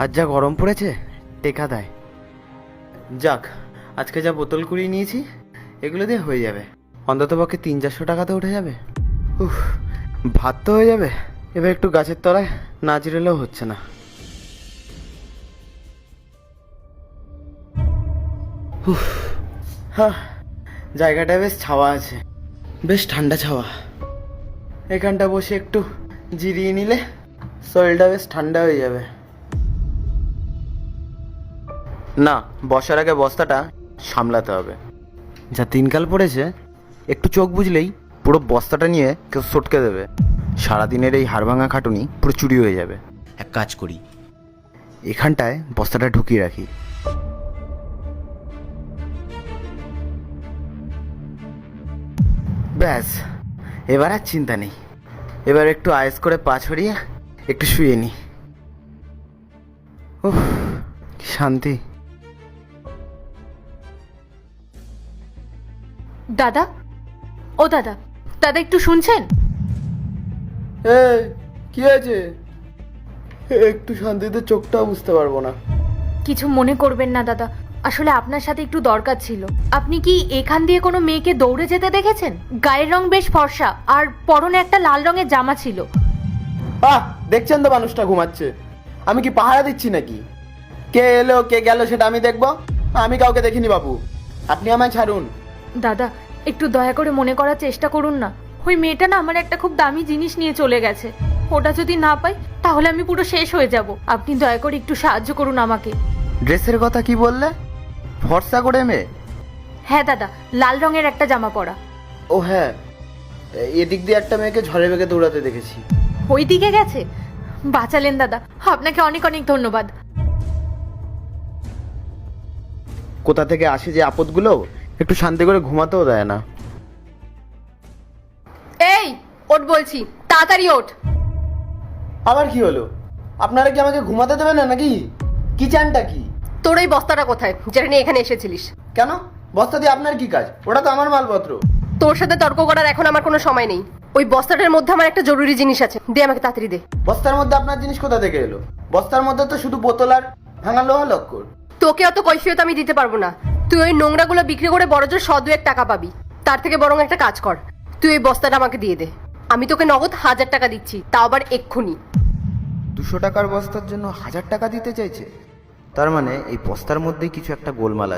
আজ যা গরম পড়েছে, টেকা দেয়। যাক, আজকে যা বোতল কুড়িয়ে নিয়েছি এগুলো দিয়ে হয়ে যাবে। অন্তত পক্ষে 300-400 টাকাতে উঠে যাবে। উফ, ভাত তো হয়ে যাবে। এবার একটু গাছের তলায় না জিরেলেও হচ্ছে না। উফ, হ্যাঁ, জায়গাটা বেশ ছাওয়া আছে, বেশ ঠান্ডা ছাওয়া। এখানটা বসে একটু জিরিয়ে নিলে শরীরটা বেশ ঠান্ডা হয়ে যাবে। না, বসার আগে বস্তাটা সামলাতে হবে। যা দিনকাল পড়েছে, একটু চোখ বুঝলেই পুরো বস্তাটা নিয়ে কেউ সটকে দেবে। সারাদিনের এই হাড়ভাঙা খাটুনি পুরো চুরি হয়ে যাবে। এক কাজ করি, এখানটায় বস্তাটা ঢুকিয়ে রাখি। ব্যাস, এবার আর চিন্তা নেই। এবার একটু আয়েস করে পা ছড়িয়ে একটু শুয়ে নি। উফ, কি শান্তি। দাদা, ও দাদা, দাদা একটু শুনছেন? কি আছে? একটু শান্তিতে চোখটাও বুঝতে পারবো না। কিছু মনে করবেন না দাদা, আসলে আপনার সাথে একটু দরকার ছিল। আপনি কি এখান দিয়ে কোনো মেয়েকে দৌড়ে যেতে দেখেছেন? গায়ের রং বেশ ফর্সা, আর পরনে একটা লাল রঙের জামা ছিল। দেখছেন তো মানুষটা ঘুমাচ্ছে। আমি কি পাহারা দিচ্ছি নাকি? কে এলো কে গেল সেটা আমি দেখবো? আমি কাউকে দেখিনি বাবু, আপনি আমায় ছাড়ুন। দাদা, একটু দয়া করে মনে করার চেষ্টা করুন না। ওই মেয়েটা না আমার একটা খুব দামি জিনিস নিয়ে চলে গেছে। ওটা যদি না পাই তাহলে আমি পুরো শেষ হয়ে যাব। আপনি দয়া করে একটু সাহায্য করুন আমাকে। ড্রেসের কথা কি বললে? ফর্সা করে মেয়ে? হ্যাঁ দাদা, লাল রঙের একটা জামা পরা। ও হ্যাঁ, এদিক দিয়ে একটা মেয়েকে ঝড়ে বেগে দৌড়াতে দেখেছি। ওই দিকে গেছে? বাঁচালেন দাদা, আপনাকে অনেক অনেক ধন্যবাদ। কোথা থেকে আসে যে আপদগুলো, একটু শান্তি করে ঘুমাতেও দেয় না। এই ওঠ বলছি, তাড়াতাড়ি ওঠ। আবার কি হলো? আপনারা কি আমাকে ঘুমাতে দেবেন না নাকি? কি চানটা কি? তোর এই বস্তাটা কোথায়, যেটা নিয়ে এখানে এসেছিলিস? কেন? বস্তা দিয়ে আপনার কি কাজ? ওটা তো আমার মালপত্র। তোর সাথে তর্ক করার এখন আমার কোনো সময় নেই। ওই বস্তাটার মধ্যে আমার একটা জরুরি জিনিস আছে, দে আমাকে তাড়াতাড়ি দে। বস্তার মধ্যে আপনার জিনিস কোথা থেকে এলো? বস্তার মধ্যে তো শুধু বোতল আর ভাঙা লোহা লক্কর। তোকে অত কৈফিয়ত আমি দিতে পারবো না। তুই ওই নোংরাগুলো বিক্রি করে বড়জোর 100-2 টাকা পাবি। তার থেকে বরং একটা কাজ কর, তুই ওই বস্তাটা আমাকে দিয়ে দে। আমি তোকে নগদ 1000 টাকা দিচ্ছি, তাও আবার এক্ষুনি। 200 টাকার বস্তার জন্য 1000 টাকা দিতে চাইছে? তার মানে এই বস্তার মধ্যেই কিছু একটা গোলমাল আছে।